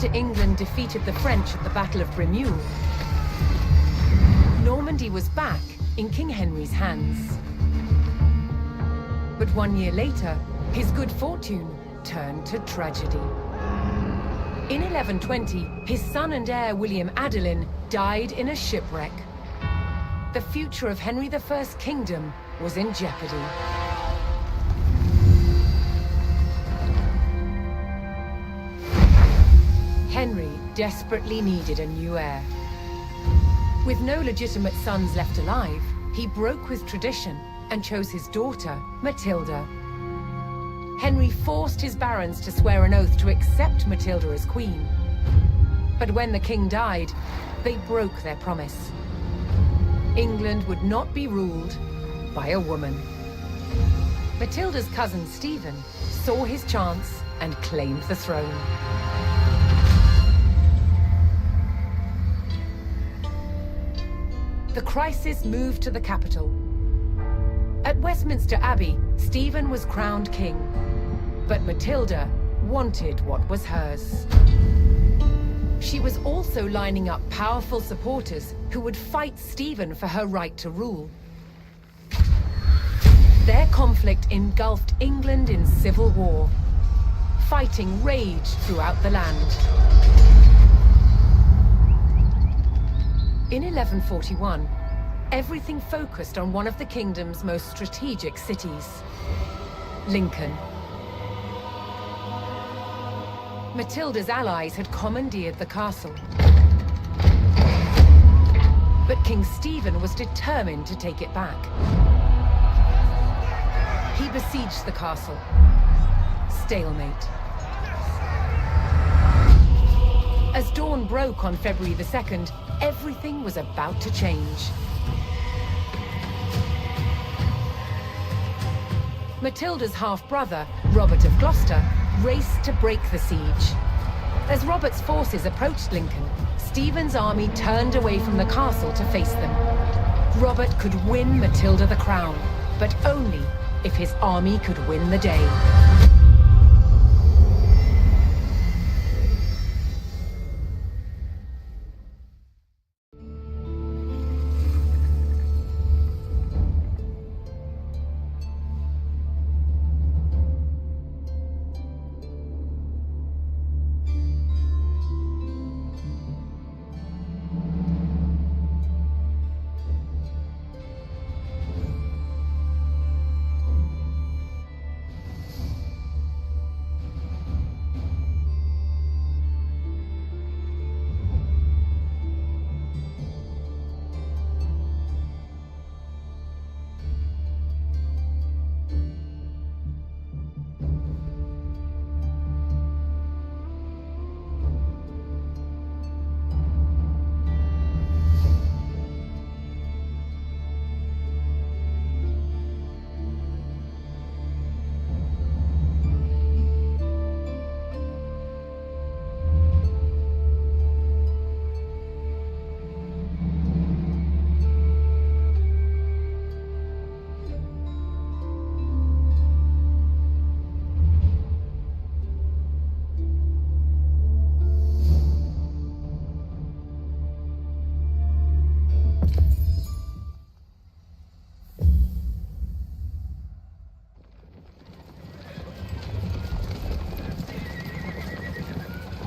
after England defeated the French at the Battle of Bremule, Normandy was back in King Henry's hands. But 1 year later, his good fortune turned to tragedy. In 1120, his son and heir William Adelin died in a shipwreck. The future of Henry I's kingdom was in jeopardy. Henry desperately needed a new heir. With no legitimate sons left alive, he broke with tradition and chose his daughter, Matilda. Henry forced his barons to swear an oath to accept Matilda as queen. But when the king died, they broke their promise. England would not be ruled by a woman. Matilda's cousin Stephen saw his chance and claimed the throne. The crisis moved to the capital. At Westminster Abbey, Stephen was crowned king, but Matilda wanted what was hers. She was also lining up powerful supporters who would fight Stephen for her right to rule. Their conflict engulfed England in civil war. Fighting raged throughout the land. In 1141, everything focused on one of the kingdom's most strategic cities, Lincoln. Matilda's allies had commandeered the castle. But King Stephen was determined to take it back. He besieged the castle. Stalemate. As dawn broke on February the 2nd, everything was about to change. Matilda's half-brother, Robert of Gloucester, raced to break the siege. As Robert's forces approached Lincoln, Stephen's army turned away from the castle to face them. Robert could win Matilda the crown, but only if his army could win the day.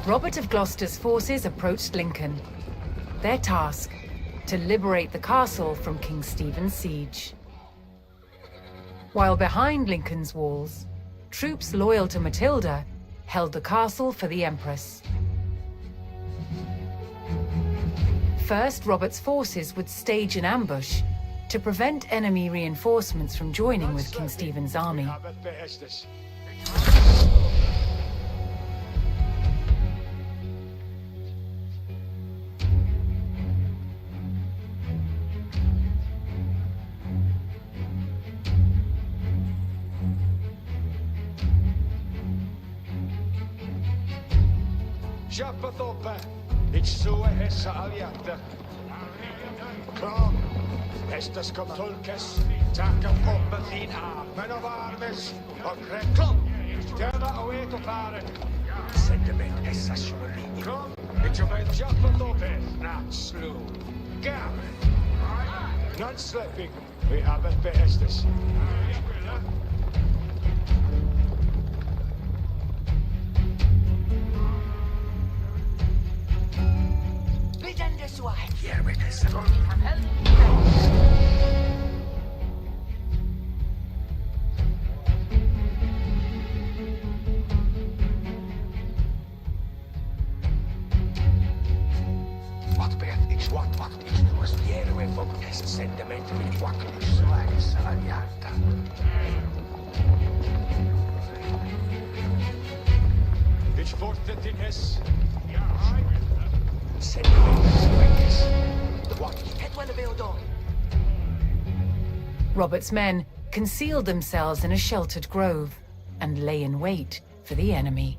Robert of Gloucester's forces approached Lincoln. Their task, to liberate the castle from King Stephen's siege. While behind Lincoln's walls, troops loyal to Matilda held the castle for the Empress. First, Robert's forces would stage an ambush to prevent enemy reinforcements from joining with King Stephen's army. Siapatoppa, it's so hessa aliata. Kom, estas kom tolkas, taka poppa din armen av armes, och reklom, ställa och et och faren. Sentiment essa surely. Come, it's about jump a little bit, not slow. Gavin. Not slipping. We have it best this. Here with us. What beth ich what ich was here with from this sentiment with what ich slice aliata. Ich wollte den Hess. Ja, Robert's men concealed themselves in a sheltered grove and lay in wait for the enemy.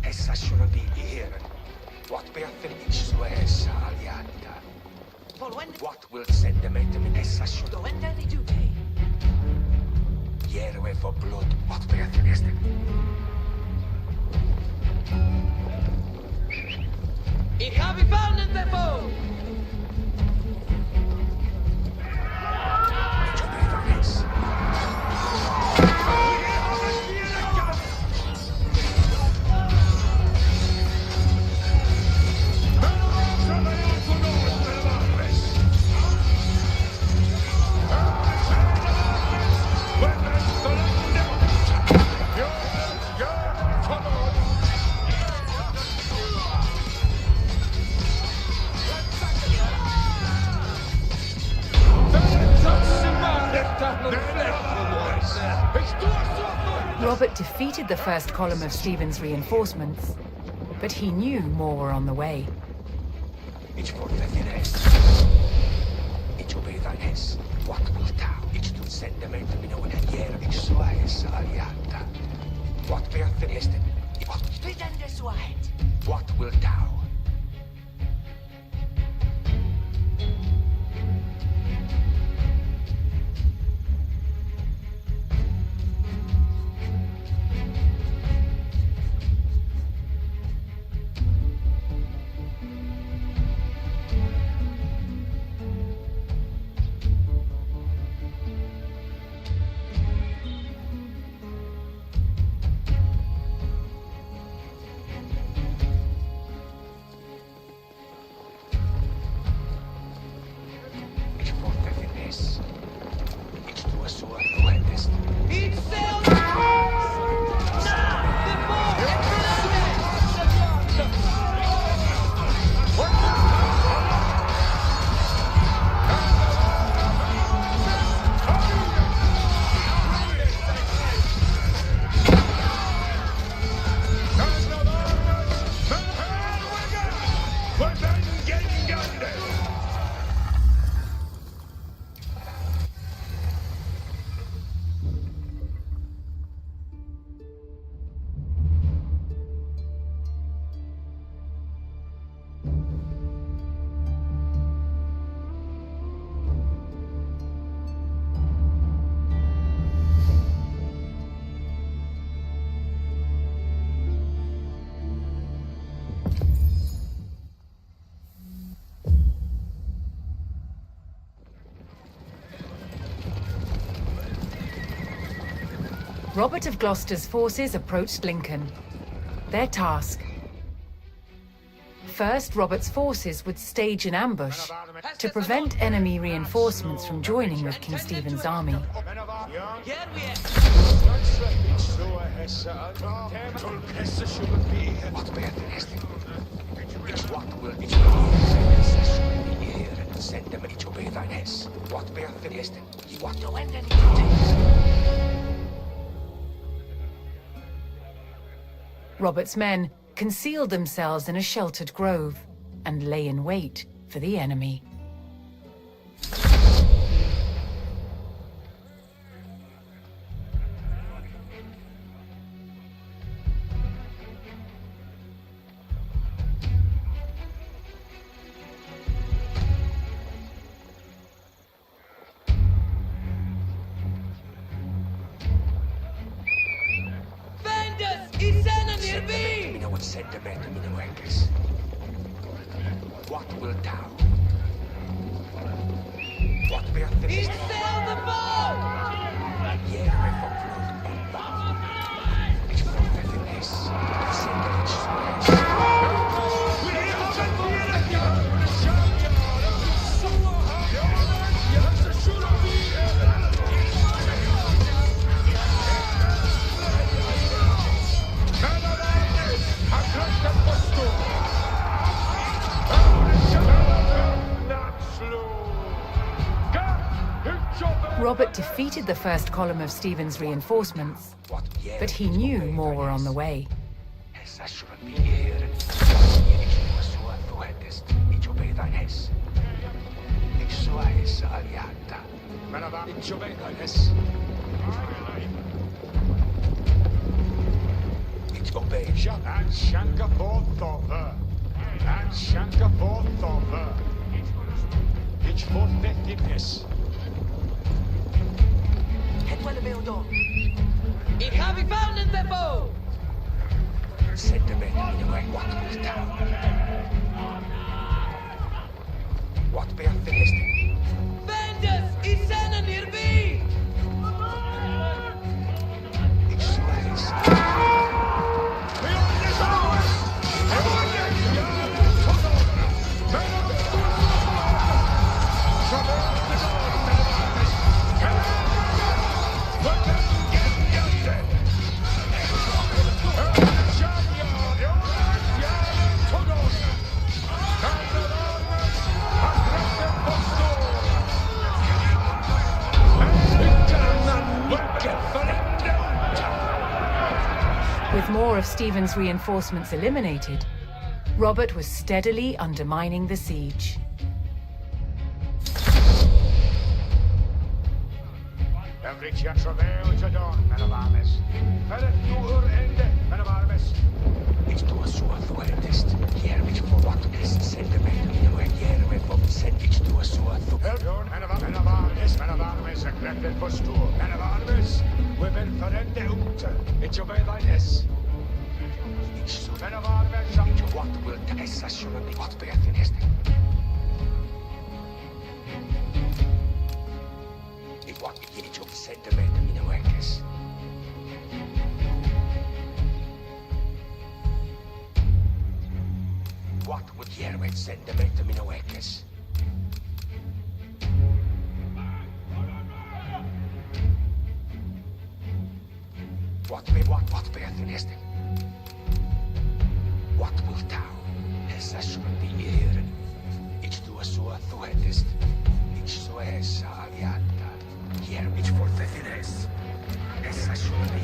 Essa should be here. What beathen ich swears aliata. What will send them into me? Essa should go and any duty. Here for blood. What beathen is it? Ich habe gefallen, Beppo! Robert defeated the first column of Stephen's reinforcements, but he knew more were on the way. Ich wollte Hess. Ich obey thy Hess. What wilt thou? Ich do send them into me when a year ich slice aliata. What beathen is it? What wilt thou? Robert of Gloucester's forces approached Lincoln. Their task: first, Robert's forces would stage an ambush to prevent enemy reinforcements from joining with King Stephen's army. Robert's men concealed themselves in a sheltered grove and lay in wait for the enemy. sentiment minueques. What will thou? What bear the He sailed the boat! Hierve verflucht Umba. Ich forfefe es. Sende ich so es. Robert defeated the first column of Stephen's reinforcements, but he knew more were on the way. And Shanka forth of her. And Shanka forth of her. It's for effectiveness. Ich habe gefunden the boat! Sentiment minuet what will thou? What bear the listing? Vendas is sending nearby! Ich swear es. With more of Stephen's reinforcements eliminated, Robert was steadily undermining the siege. Every travail to dawn, men of armies. Ferret nur ende, men of armies. Ich tue so fuertest. Hier mich vor what is sentiment minuet hier vom sent ich tue so men of armies, a greppet for stur. Men of armies, women verende unter. Ich obey thine es. Ich so men of armies, ich what will tess as should be what bear the nest. What ich of sentiment minueques. What would here with sentiment minueques? What bear the nest? What will thou? Es should be here. Ich do so thu hättest. Ich so es aliata. Hier mich for the finesse. Es should be.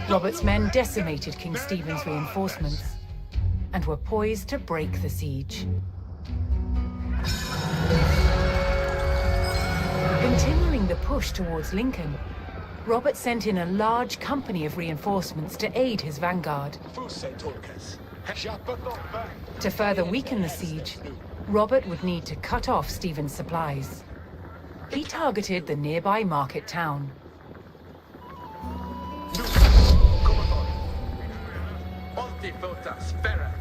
Robert's men decimated King Stephen's reinforcements and were poised to break the siege. Continuing the push towards Lincoln, Robert sent in a large company of reinforcements to aid his vanguard. To further weaken the siege, Robert would need to cut off Stephen's supplies. He targeted the nearby market town. Fotas, Ferreth,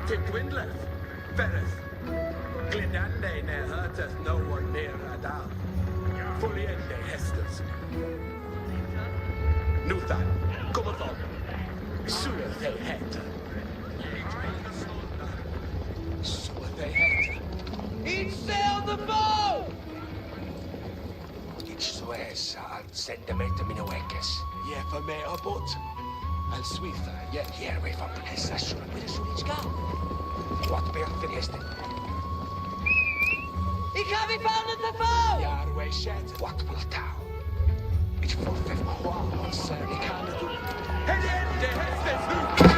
Tidwindleth, Ferreth, Glidande ne hurteth no one near Adal, Fulliende Hesters, Nuthan, Gumathon, Sueth they het. Sueth they het. He sailed the boat! Ich so es sendimento minn wekkes. Jefa med abort. Al switha, ja. Järvi van Hessa sulle mitä sulitska. Wat beachten este. Ik heb gevonden de foe! Jarwe shet. Wat wil tau? Ich forfef Wow, sir, ik kan het doen. Het ende, het is nu.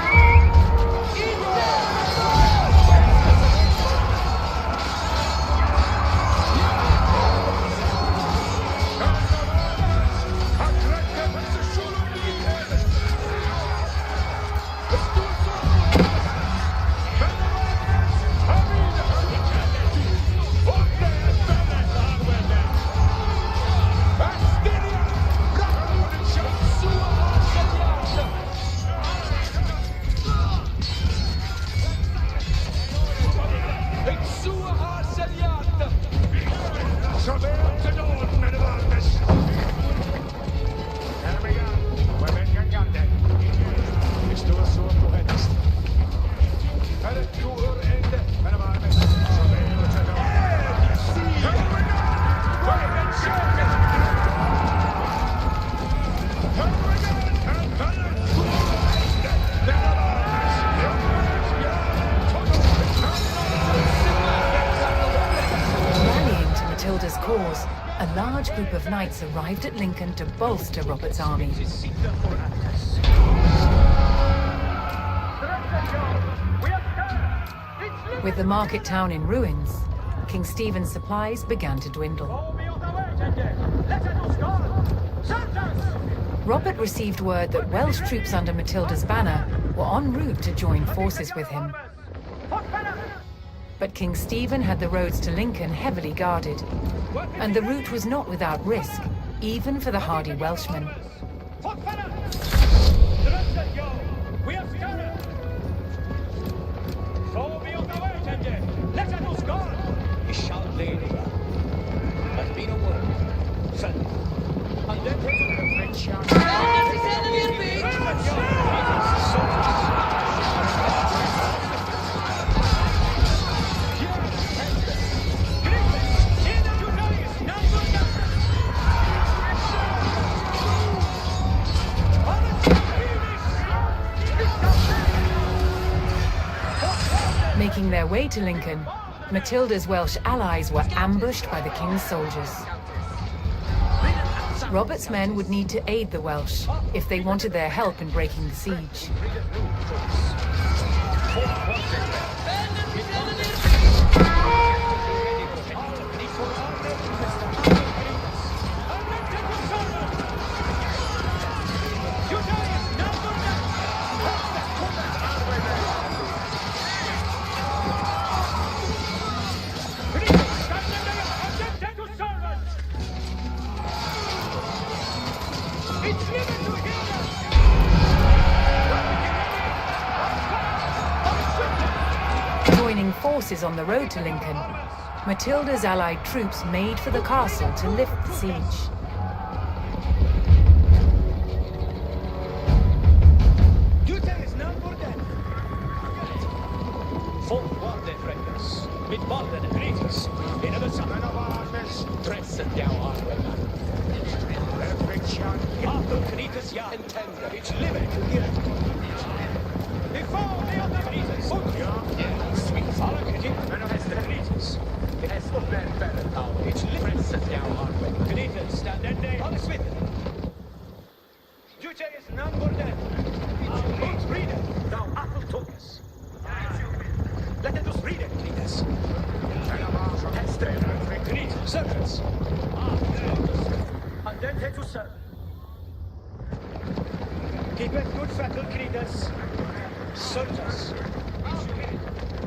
Matilda's cause, a large group of knights arrived at Lincoln to bolster Robert's army. With the market town in ruins, King Stephen's supplies began to dwindle. Robert received word that Welsh troops under Matilda's banner were en route to join forces with him. But King Stephen had the roads to Lincoln heavily guarded, and the route was not without risk, even for the hardy Welshmen. Making their way to Lincoln, Matilda's Welsh allies were ambushed by the king's soldiers. Robert's men would need to aid the Welsh if they wanted their help in breaking the siege. Joining forces on the road to Lincoln, Matilda's allied troops made for the castle to lift the siege. Keep it good fettle, Creedus. Soldiers.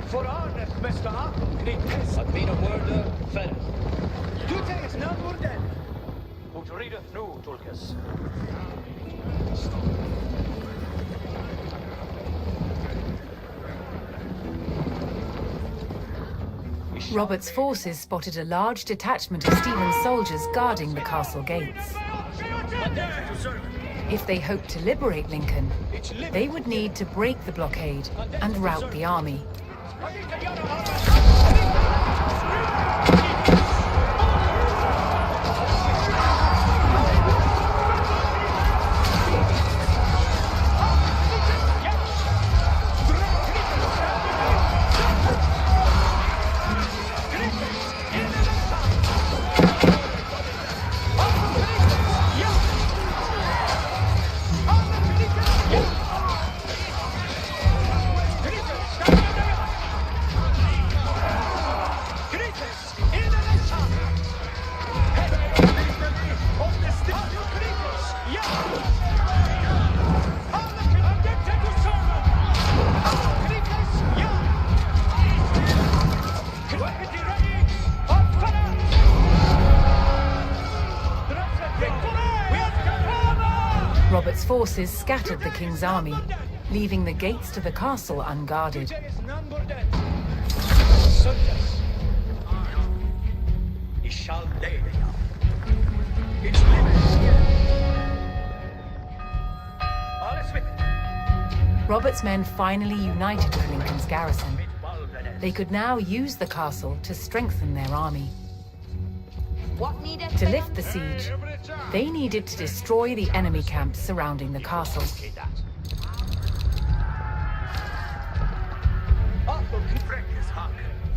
For honest, Mr. Apple, Creedus. Had been a word fell. You take us none more then. Ut readeth nu, Tulkas. Robert's forces spotted a large detachment of Stephen's soldiers guarding the castle gates. If they hoped to liberate Lincoln, they would need to break the blockade and rout the army. Robert's forces scattered the king's army, leaving the gates to the castle unguarded. Robert's men finally united with Lincoln's garrison. They could now use the castle to strengthen their army. To lift the siege, they needed to destroy the enemy camps surrounding the castle.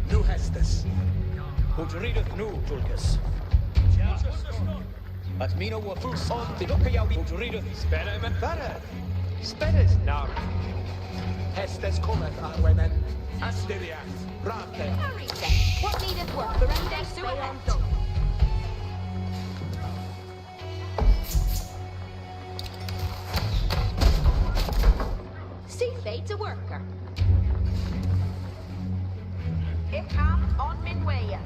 Nu hestes. Ut rideth nu, Tulcus. At mina wafus on the Dokaya ut rideth spere men fere. Speres nar. Hestes cometh arwemen. Asterias. Rate. What needeth work? Verende sua hendo. See fate's a worker. Ik ga on min way.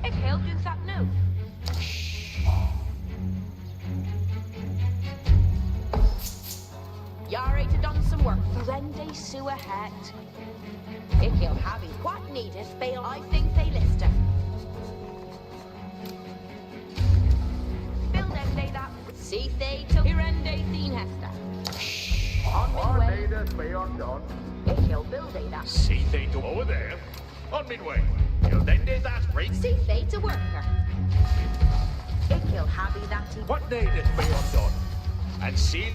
Ik help you that nu. Yare to done some work. Verende sua het. Ik heel happy. What needeth fail? I think they list her. Build them they that. See they to Verende theen hester. On min way. Ik heel build they that. See they to over there. On midway. You'll then do that, right? See fate's a worker. Ik heel happy that he. What needeth be undone? And see.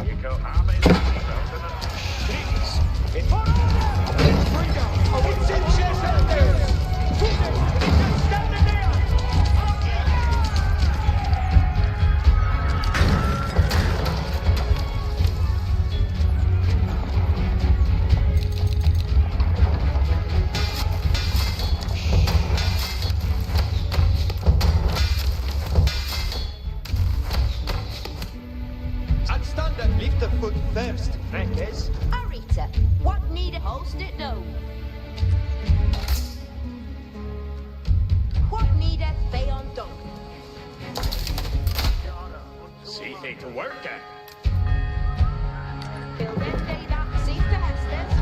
You go harm it. Please. It's for order! It's freedom! It's in Chester! Stand there! Lift the foot first, Frankes. Arita, what need a host it no? What need a fay on dunk? See they to work at. Till then day that sees the hestes.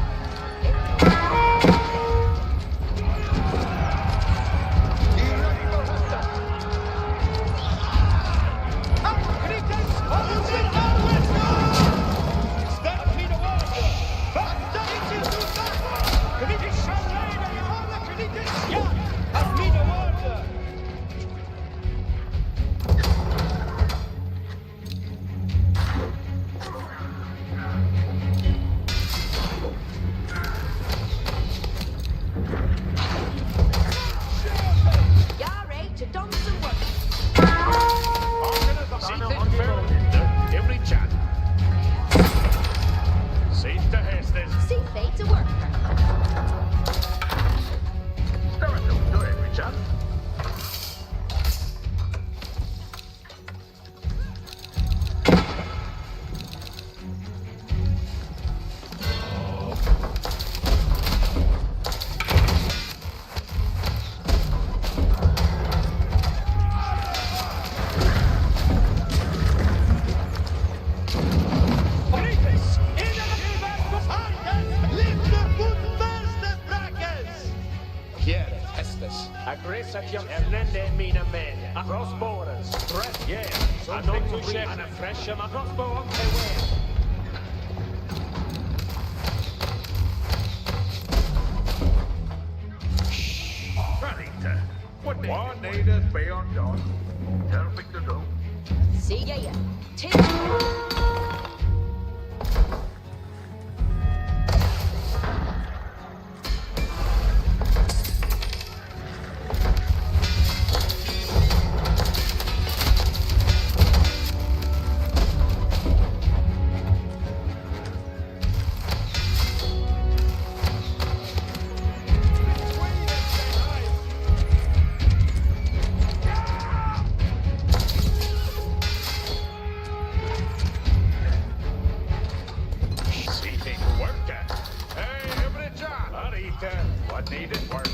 What needed work,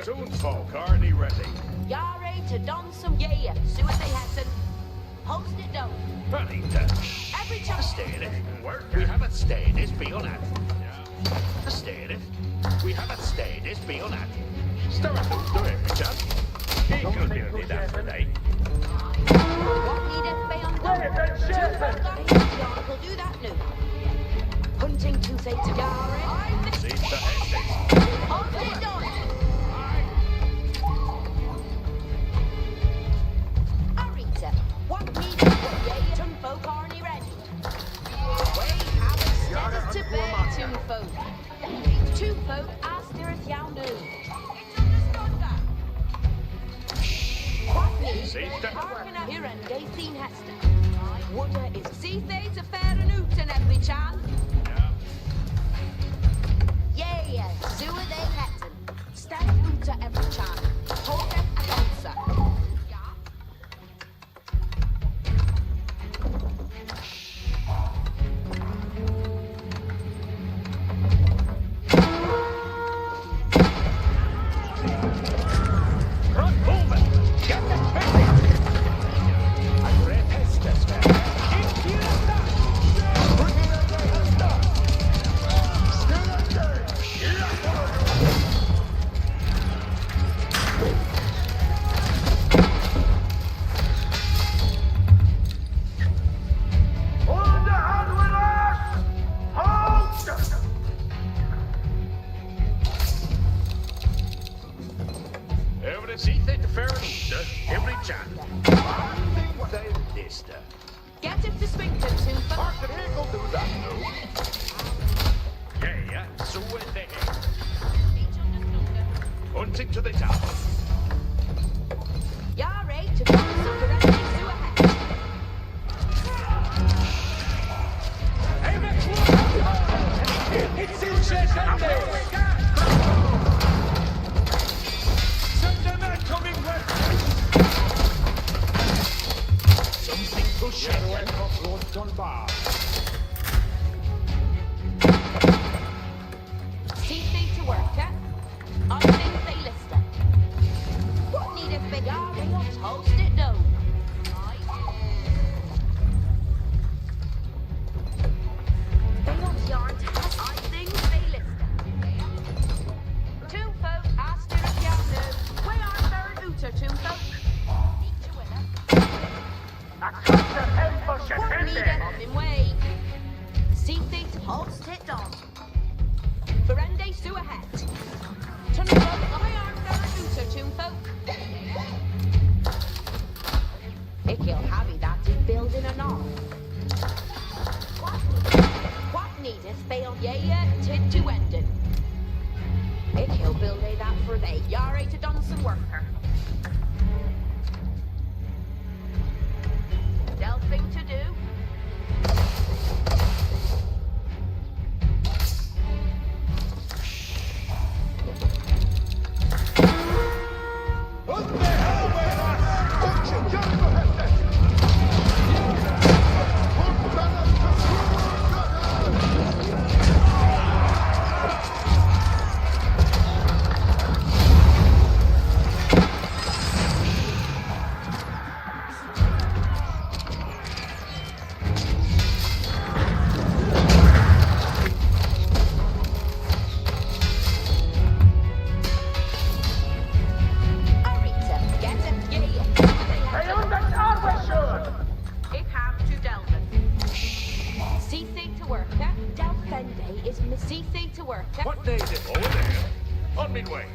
Soon folk, already ready. Yare to don some yeah, see what they happen. Post it down. Anita. Every time. Stayed it. We haven't stayed this beyond that. Stayed it. We haven't stayed this beyond that. Stir up to every chap. He could do that for day. What needeth beyond that? Two folk guys, will do that new. Hunting toothache to Yare. See the estate. Post it down. What needs yeah, some folk aren't ready. We haven't steaded to bear two folk. Two folk as neareth yow new. It's understood that. What needs hearken at here and day seen Hester. Wonder is see they to fair and oot and every chan. Yeah, so are they Hetton. Stand oot to every chan. Hold them and answer. See, they the fair and every chance. Lister. Get him to Swinton, two folk. Martin, here go do that, no. Yeah, so we're there. Each understood. Hunting to the top. Yare to Donson for Rennie to ahead. It's in Shenzhen! Send the men coming west! Something to share. See thee to work, eh? I think they listen. What needeth be Yare on toast it down? They want yarn to us. I think they listen. Two folk asked her if y'all knew. Where are there Uta, two folk? Need to win it. What needeth on him way? See thee to toast it down. Berende Sue ahead. Turn it up, why aren't there Uta, two folk? Ikil Havi that is building an arm. What needeth fail ye tid to end it? Ikil build a that for they Yare to done some worker. Delphing to do. Arita, get it, yeah. Ik have to Delvin. See thing to work, eh? Delphende is see thing to work, eh? What day is it? Over there. On midway.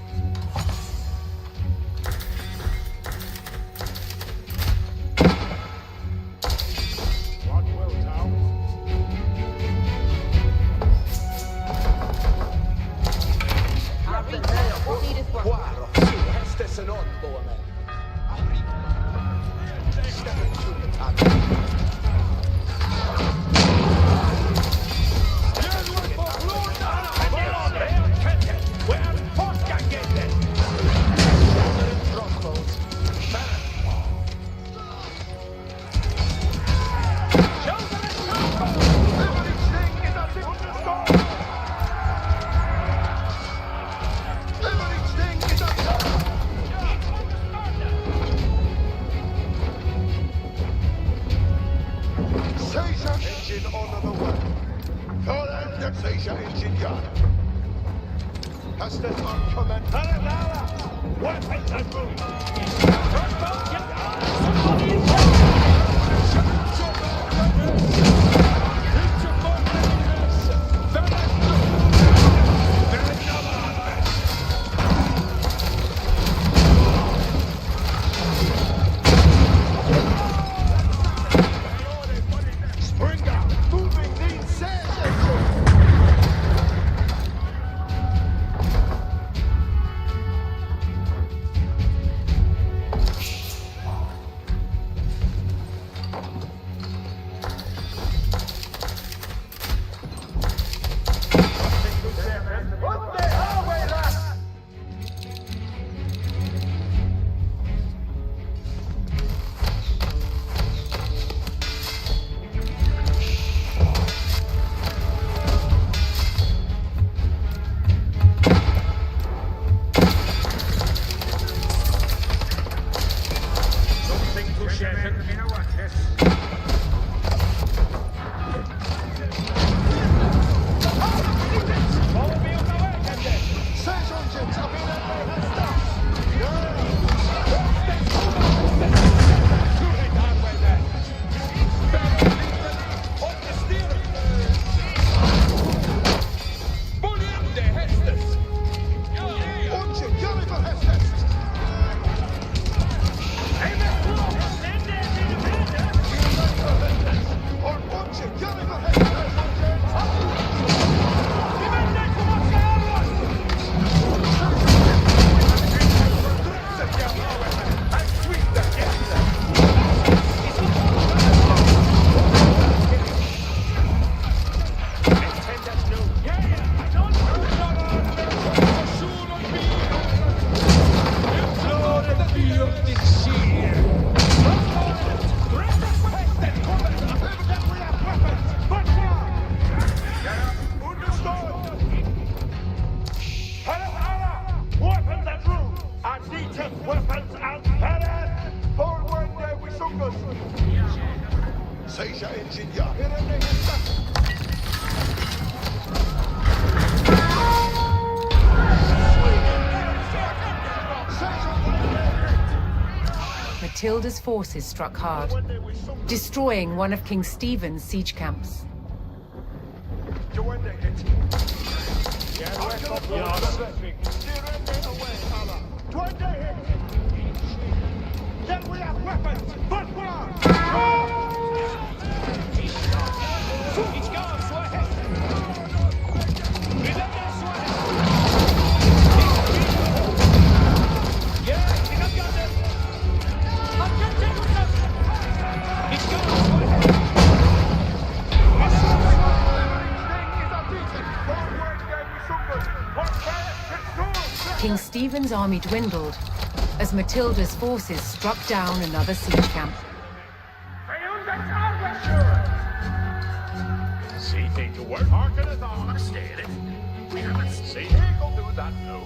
Watch well, town. Arita, what needeth work? Guaro, su, hästesen on tuonne. Steppen suuntaan. Engine on the way. Kolen, jak sejsza engine jana. Hastet man kommen. Weapons and move. Springer, moving the sails engine. Seja engineer. Matilda's forces struck hard, destroying one of King Stephen's siege camps. Then we have weapons! But King Stephen's army dwindled as Matilda's forces struck down another siege camp. see thing to work. Harken it on. Stay in it. We haven't seen he'll do that no.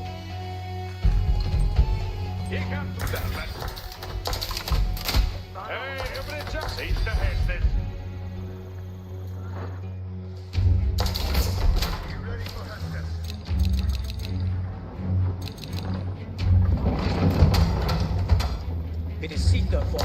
He can't do that, man. Hey, everybody just see the head. You ready for Heston? It is Sita for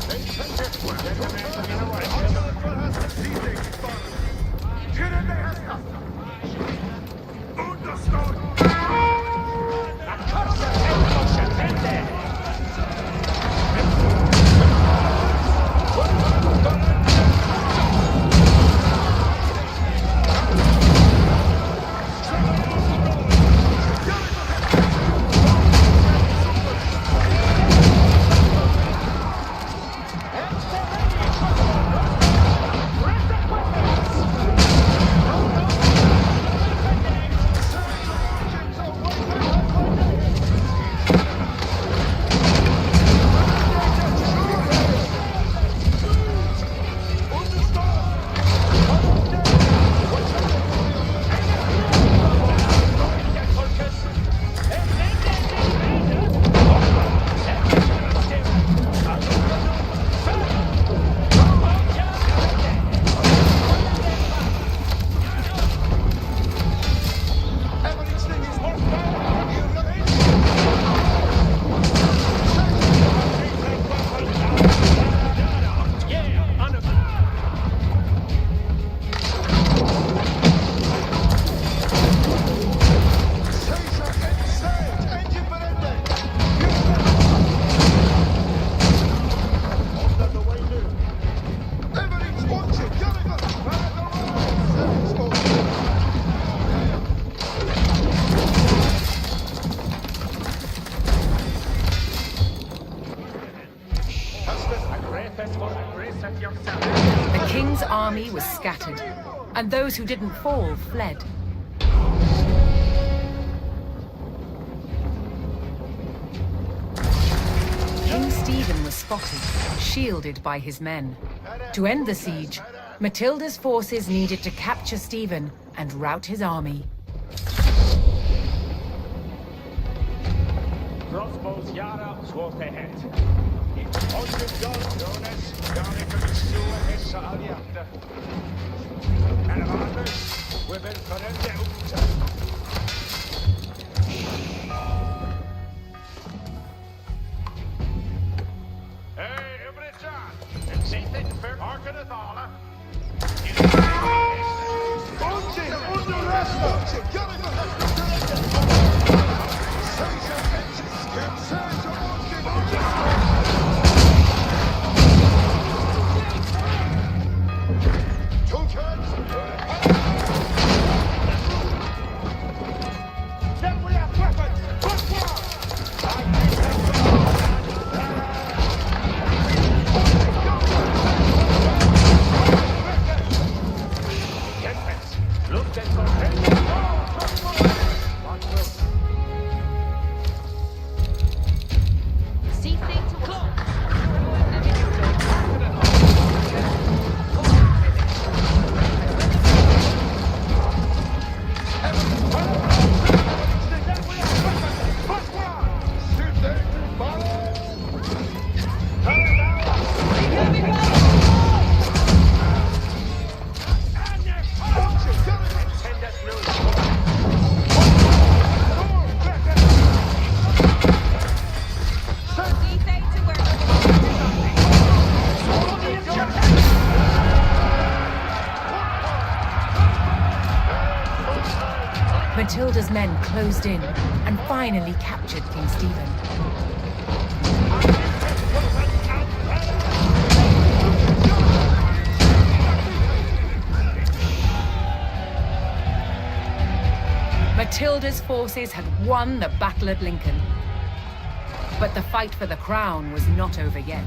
The king's army was scattered, and those who didn't fall fled. King Stephen was spotted, shielded by his men. To end the siege, Matilda's forces needed to capture Stephen and rout his army. Crossbows Yara swore ahead. Hundred Jones, Johnny for the sewer hessa aliata. And others, women for a delta. Hey, everybody, John. And see things for Arkanathala. Look at Matilda's men closed in and finally captured King Stephen. Matilda's forces had won the battle at Lincoln. But the fight for the crown was not over yet.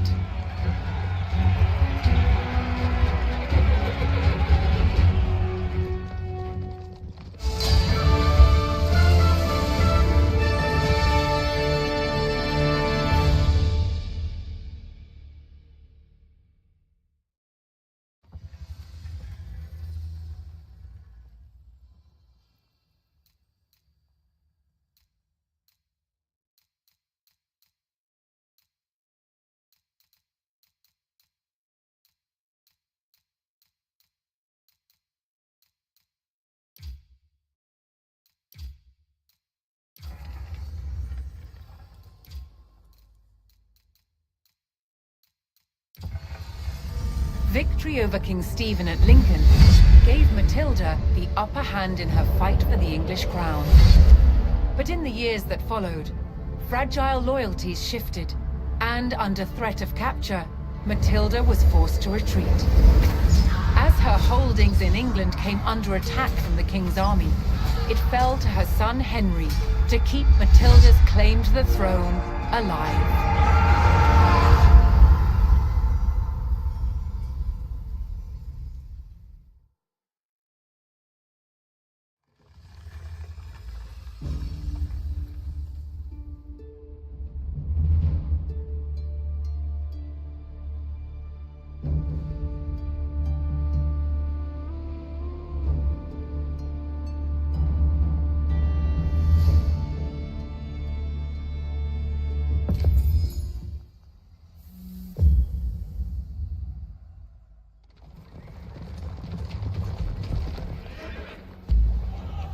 Victory over King Stephen at Lincoln gave Matilda the upper hand in her fight for the English crown. But in the years that followed, fragile loyalties shifted, and under threat of capture, Matilda was forced to retreat. As her holdings in England came under attack from the king's army, it fell to her son Henry to keep Matilda's claim to the throne alive.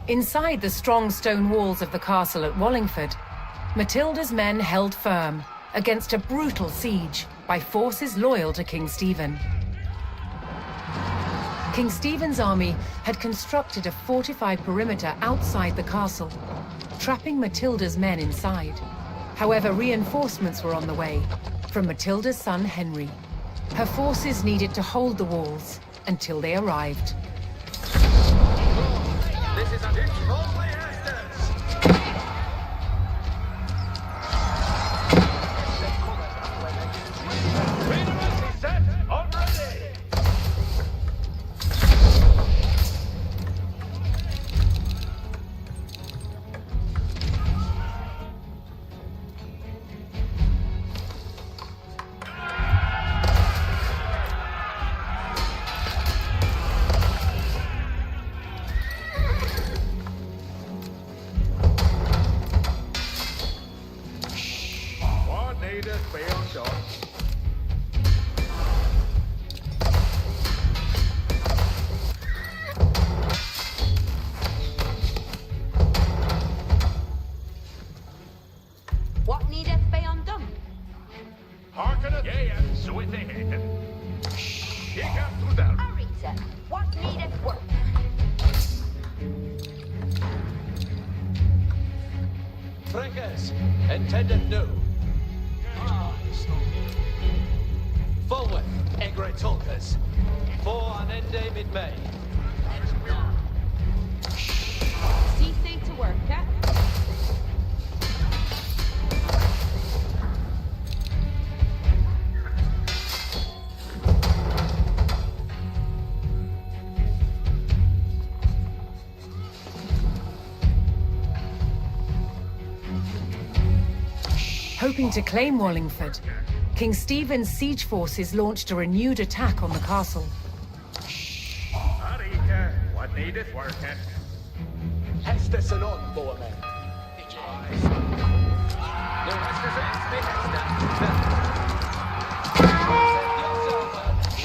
Inside the strong stone walls of the castle at Wallingford, Matilda's men held firm against a brutal siege by forces loyal to King Stephen. King Stephen's army had constructed a fortified perimeter outside the castle, trapping Matilda's men inside. However, reinforcements were on the way from Matilda's son Henry. Her forces needed to hold the walls until they arrived. This is a ditch all my Hasters! Ready, set, on ready! What needeth be undone? Hearkeneth, yea, and so it they head. Ye can do that. Arita, what needeth work? Frankers, intended no. Forward, Egret Talkers. For an end mid-May. Cease to work, eh? Hoping to claim Wallingford, King Stephen's siege forces launched a renewed attack on the castle. Arika, what needeth worketh? Hestes and on, Boerman. No Hasters against me, Hester.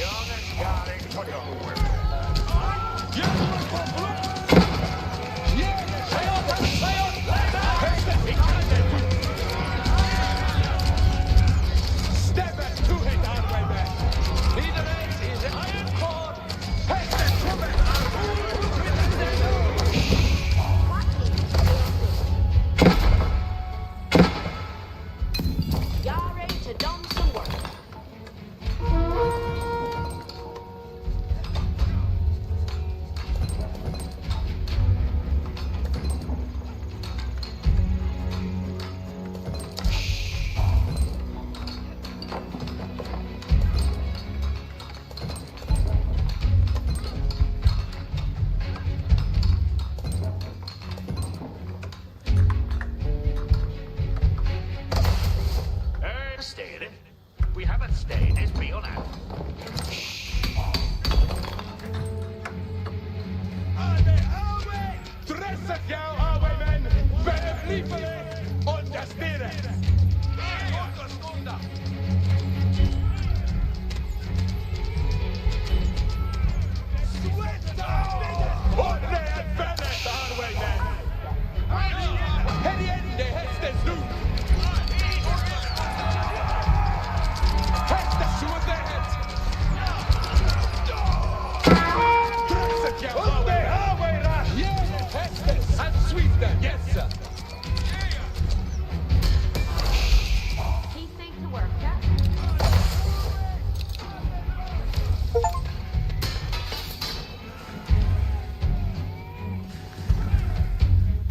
Young and scarring for your work. Step back to it, Arway man. Leader eight is iron cord. Hestes, woman! What needeth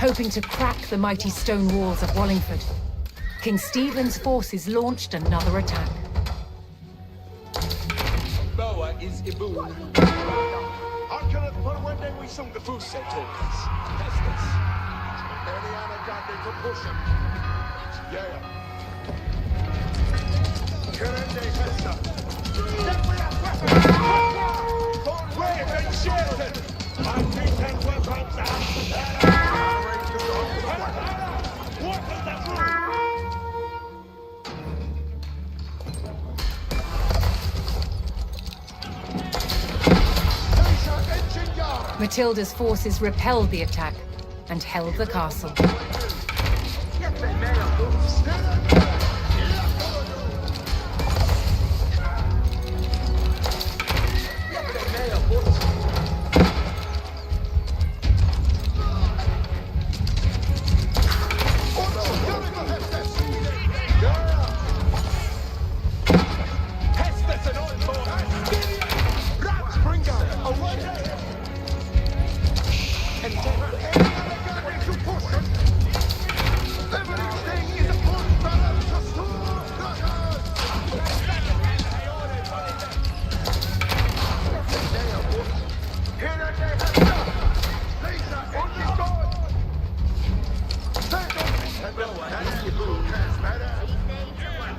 hoping to crack the mighty stone walls of Wallingford. King Stephen's forces launched another attack. Boa is Ibu. Harken for when we sung the food set tokens. Estes. Eliana got me to push him. Yeah. Kerende Hessa. Wait, and Sheridan! I think that will come down. What is that room? Matilda's forces repelled the attack and held the castle.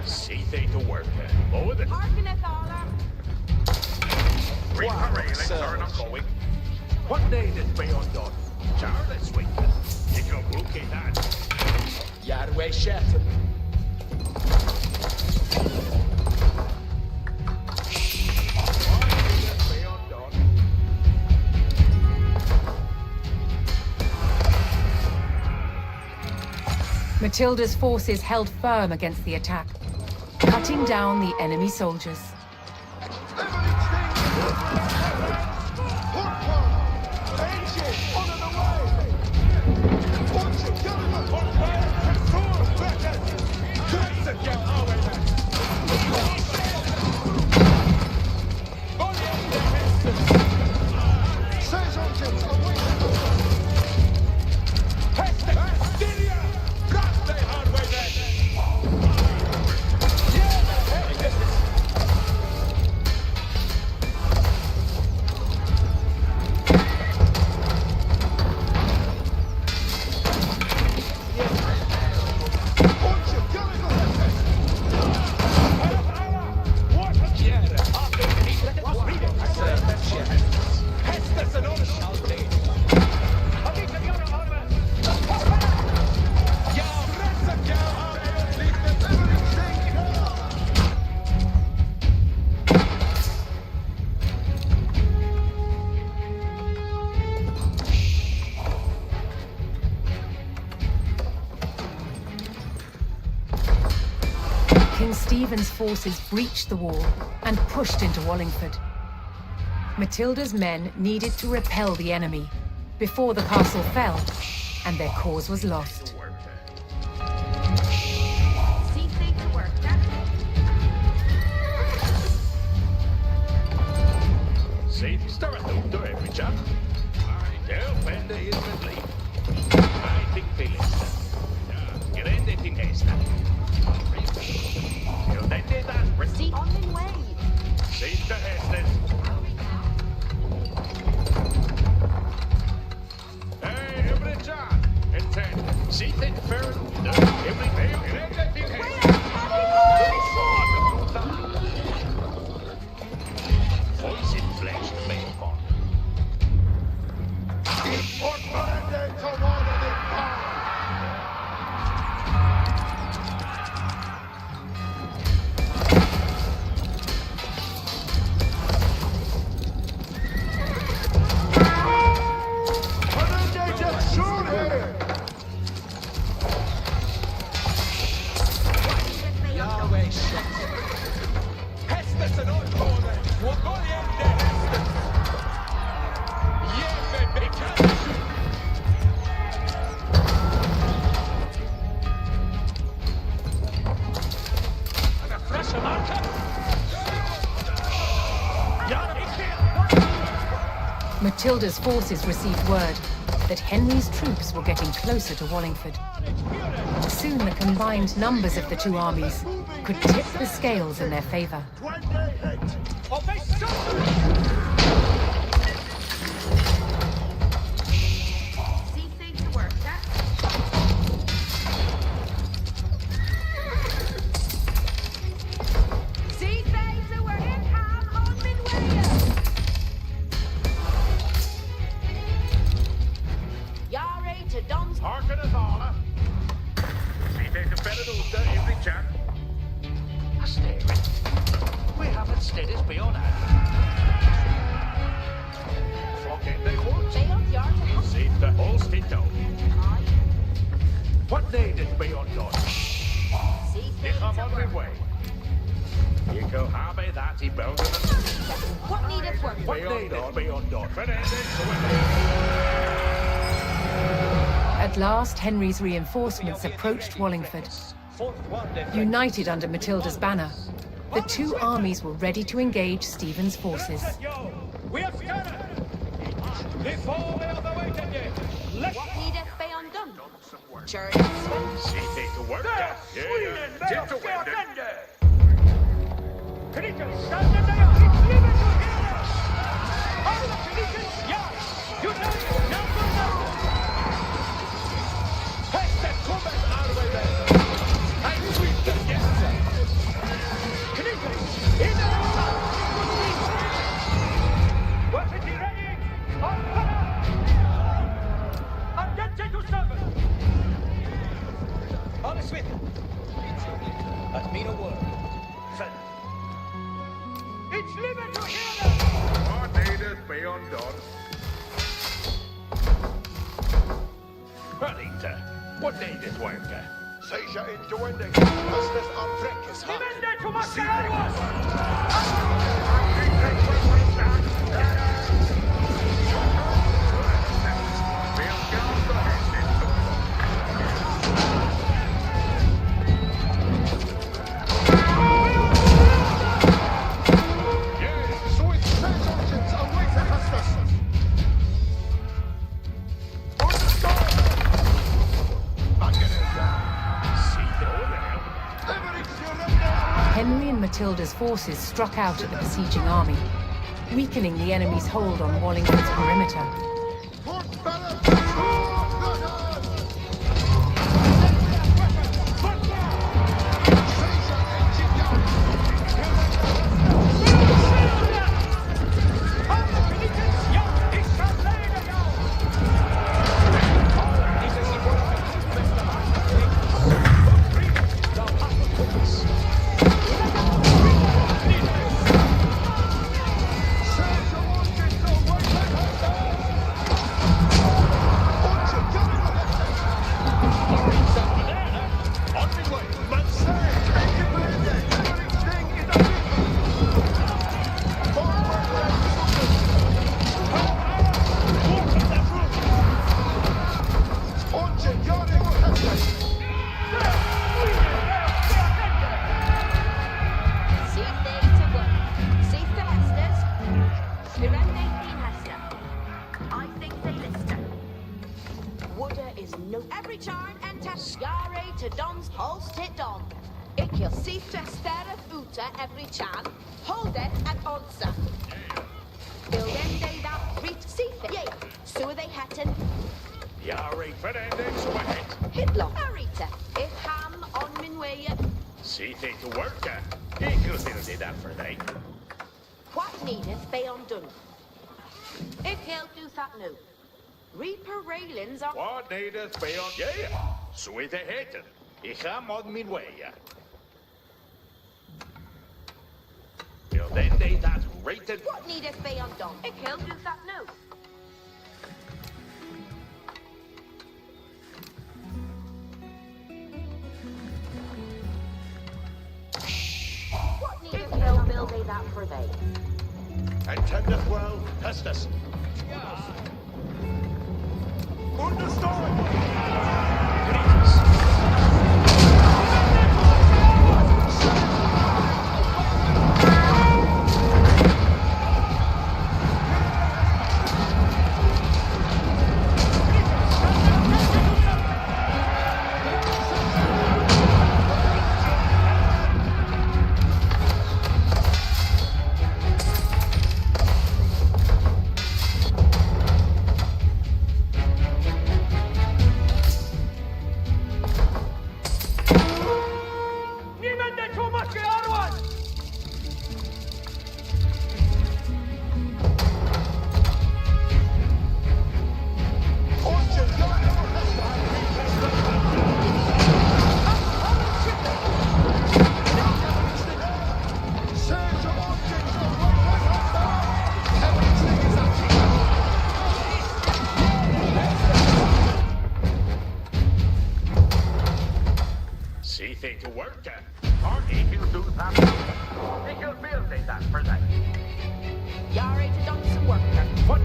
See they to work. Over the Harkeneth Allah. are not going. What day is beyond dawn? Charles Sweet. You can book it that. Yardway Shatton. Beyond dawn. Matilda's forces held firm against the attack, cutting down the enemy soldiers. King Stephen's forces breached the wall and pushed into Wallingford. Matilda's men needed to repel the enemy before the castle fell, and their cause was lost. See things to work. That's it. See, stir it up to every chap. Del pende is mit Lee. I think they listen. Grande tin esta. El dente das See on the way. See the hestes. Hey, every chap. Intent. See things fair and every day. Grande tin esta. Voice in flesh to make fun. Yahweh Shatton. Hestes and all corner. Wagoliente Hestes. Yeah, baby. And a fresh marker. Matilda's forces received word that Henry's troops were getting closer to Wallingford. Soon the combined numbers of the two armies could tip the scales in their favor. See things to work, huh? See things to work, in ham on midway. Yare to Dom's. Harken us all. See they defended Ulster every chance. A staring. We haven't steadies beyond that. Flock in they would. Failed yard to help. See the whole state down. Aye. What needed be undone? See You things come to on work. my way. You go have me that he built in it. What needeth work? What needed be undone? At last, Henry's reinforcements approached Wallingford. United under Matilda's banner, the two armies were ready to engage Stephen's forces. We are scattered! Before we are the way to get! Let's What needeth be undone? Journey. See they to work. Yeah, get to win. Critical, stand in the yard! It's limit to here! All the Phoenicians, yard! United, number one! Take the combat out of the way! And sweep the guests! Critical, in the yard! What is he ready? On fire! Attention to service! On the sweep! Let me know word. Friend. It's limit to here! What needed be undone? Anita, what needed work? Seja into ending. Justice on Freckes. Dimende to Mascaros! So it's sergeants away from Justice. Henry and Matilda's forces struck out at the besieging army, weakening the enemy's hold on Wallingford's perimeter. Every charn and Tashgare to Don's holst it Don. Ik your seef to stereth uta every chan, hold it and onsa. Bilende that reach seef it. Yea, so they hatten. Yari for ending sweat. Hitler. Arita. If ham on min way. See they to work. He could do that for they. What needeth be undone? If he'll do that no. Reaper railings are. What needeth be on? Yeah, so it heten. Ik ga on mijn way. Till then they that rated. What needeth be undone? If he'll do that no. What needeth he'll build they that for they? Intendeth well, Pestus.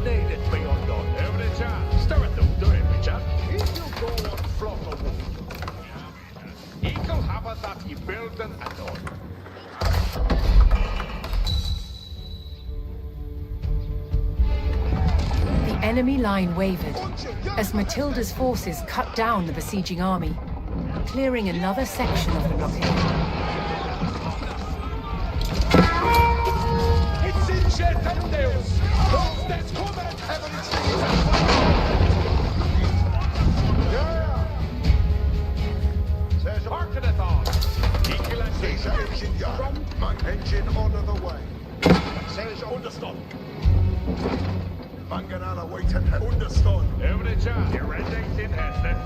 needed be undone? Every chance. Stir it up, do it, Richard. If you go on flock of wood, equal have that ye building and done. The enemy line wavered as Matilda's forces cut down the besieging army, clearing another section of the blockade. It's in Deus! Those that's coming and heaven is Says harken it on. Equal and Caesar engine yard. My engine on the way. says understood. Manganala waiting. Understood. Every chance. You're ready, in Heston.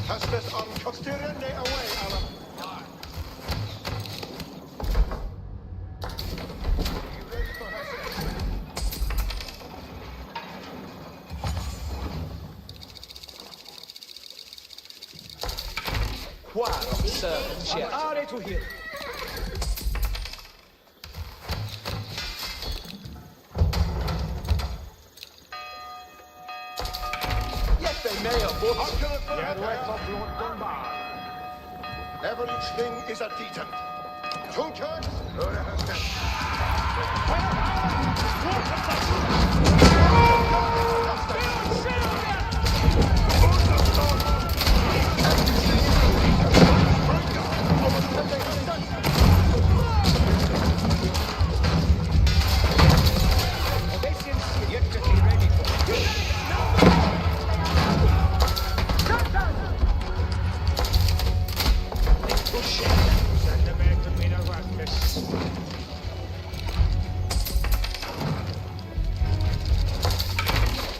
Hastes on Costirene away, Alan. You ready for Hastes? Quaro, sir, chef. Are to heal. Yes, they may have, but... Everything is a detent. Tunkers?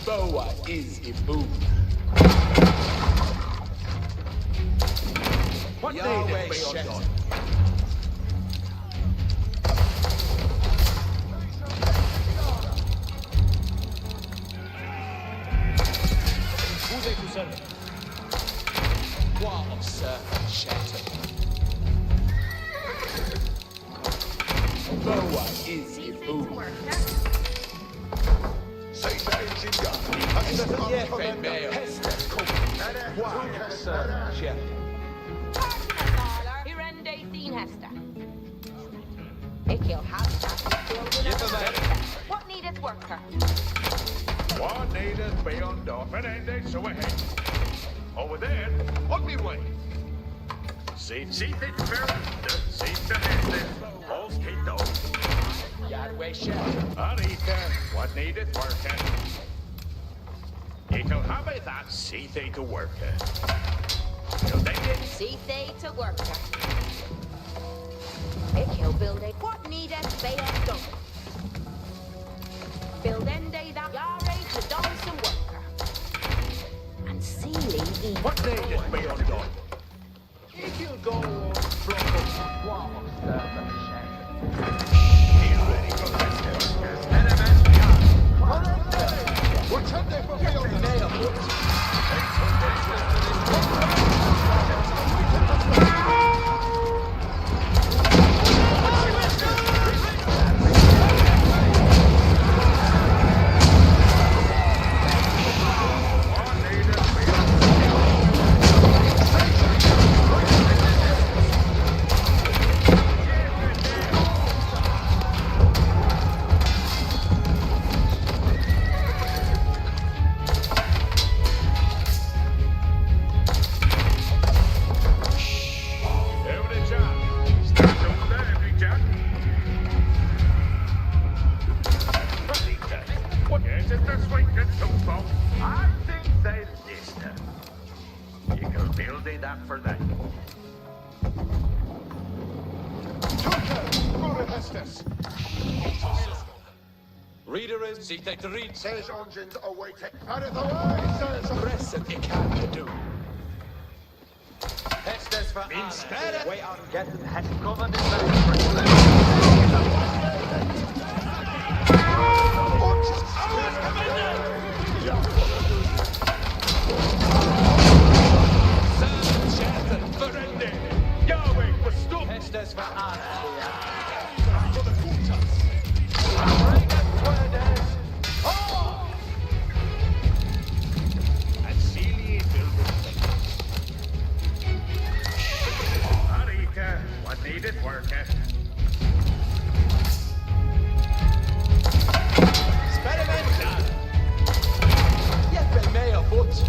Boa is immoved. What Yahweh needed be Shem. undone? Who's it to serve? What of Sir Shattered? Boa is immoved. Caesar engine yard. Hastes on Yes, command. Mayor. Hestes come. What of Sir Shattered? Hirende Thien Hester. Ikil Hasta. Yes, ma'am. What needeth worker? What needed be undone? But ain't they so ahead? Over there, on me way. See it fair, see the Heston. All's keep those. Yahweh Shattered. Arita, what needed working? You can have it that see they to work. You think it? See they to worker. Ikil build a what needeth be undone? Build ende that yare to don some worker. And sealy eat. What needed be undone? If you go on from the swamp of Sir Shattered. He's ready for this. Element, that for that. Reader is seated to read. Says engines awaiting. Out of the way, says. Press it, you can't do. Hestes for Instead, Wait on, get has covered Yahweh, for stop. Hestes for For the quarters. and Celia Marika, what needed worker. Experimental. Yet wel mee op voet.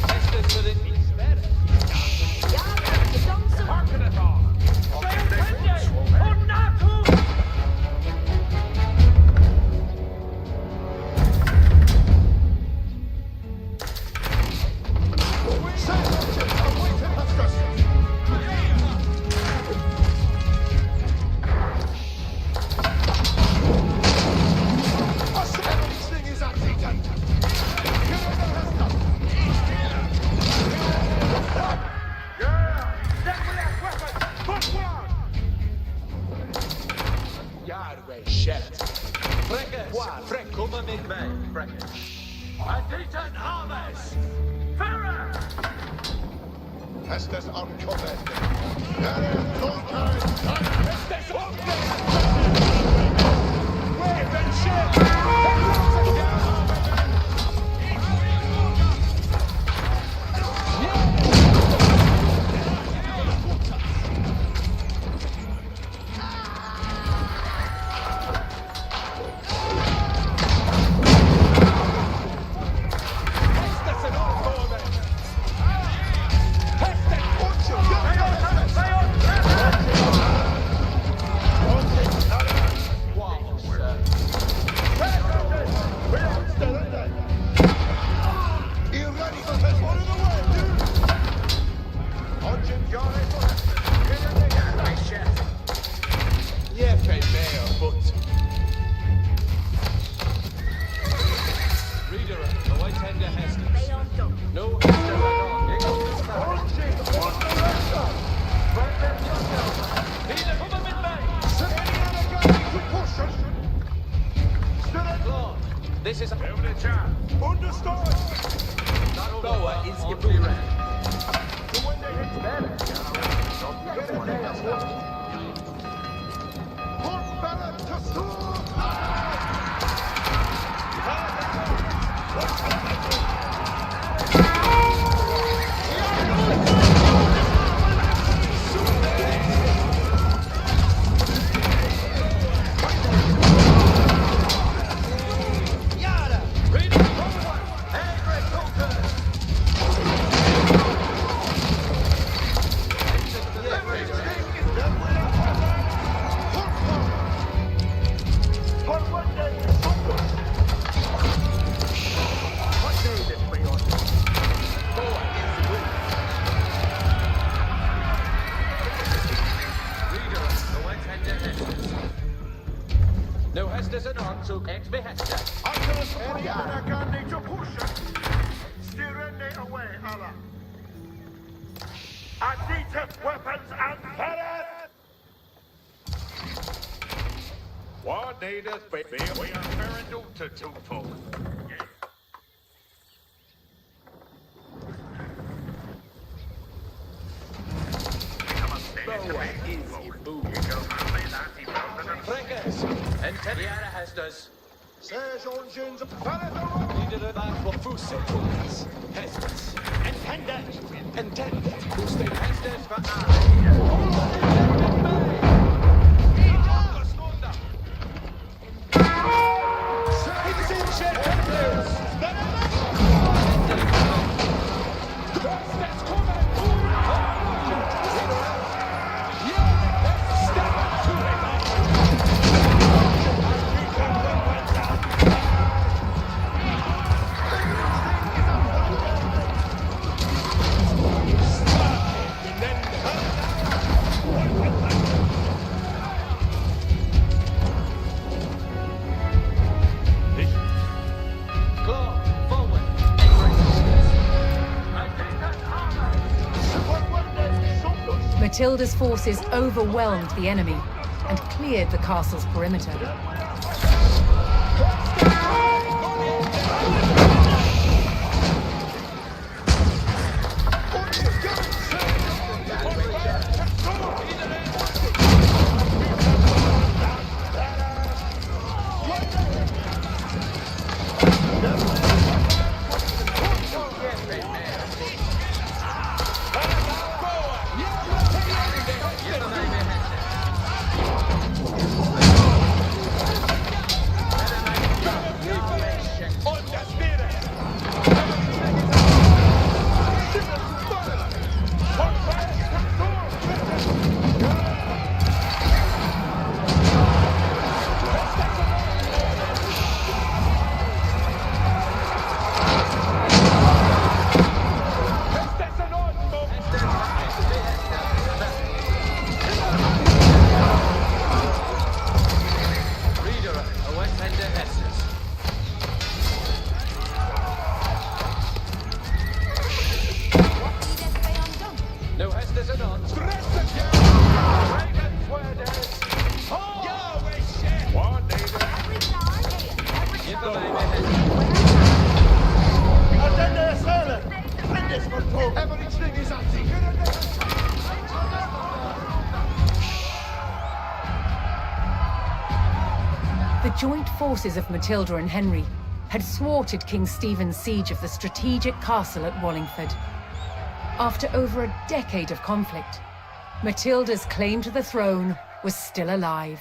Hestes for the experiment. Yahweh to Don's Harken it all. Yahweh shed. Frekke, waar, frek, kom maar met mij, frekke. Aditen Ames! Farah! Estes uncovered. Estes Wave and shit! Jij bent mee op voet. Reader, the white tender Hestes. They on Don. No Hestes at all. You go this time. Reader, kom maar met mij. Claude, this is a... Understood! Boa is Iburen. Put Bella to store! No Hestes and on, so ex be Hestes. Weapons and ferret! What needeth be? We are parental to two folk. Boa is Iburen. Frekkes, and Tediara Hestes. Says engines, ferret Reader back for Fusipulas. Hestes. Intended. Who stayed Hestes for Matilda's forces overwhelmed the enemy and cleared the castle's perimeter. The joint forces of Matilda and Henry had thwarted King Stephen's siege of the strategic castle at Wallingford. After over a decade of conflict, Matilda's claim to the throne was still alive.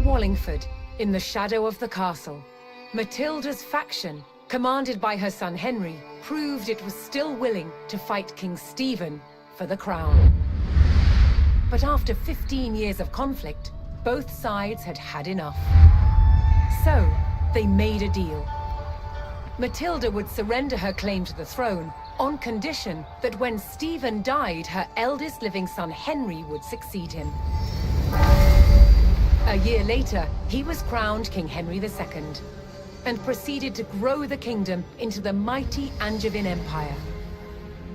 Wallingford, in the shadow of the castle, Matilda's faction, commanded by her son Henry, proved it was still willing to fight King Stephen for the crown. But after 15 years of conflict, both sides had had enough. So, they made a deal. Matilda would surrender her claim to the throne on condition that when Stephen died, her eldest living son Henry would succeed him. A year later, he was crowned King Henry II, and proceeded to grow the kingdom into the mighty Angevin Empire.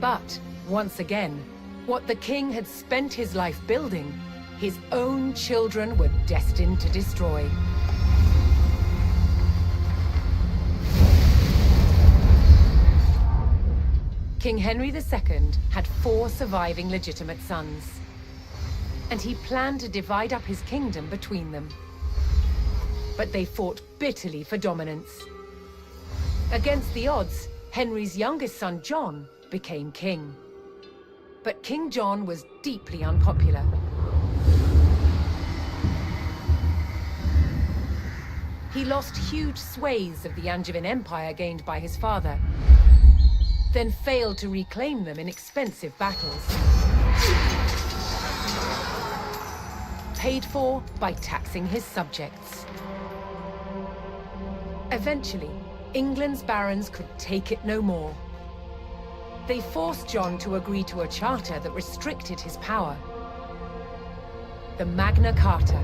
But, once again, what the king had spent his life building, his own children were destined to destroy. King Henry II had 4 surviving legitimate sons, and he planned to divide up his kingdom between them. But they fought bitterly for dominance. Against the odds, Henry's youngest son, John, became king. But King John was deeply unpopular. He lost huge swathes of the Angevin Empire gained by his father, then failed to reclaim them in expensive battles. Paid for by taxing his subjects. Eventually, England's barons could take it no more. They forced John to agree to a charter that restricted his power. The Magna Carta,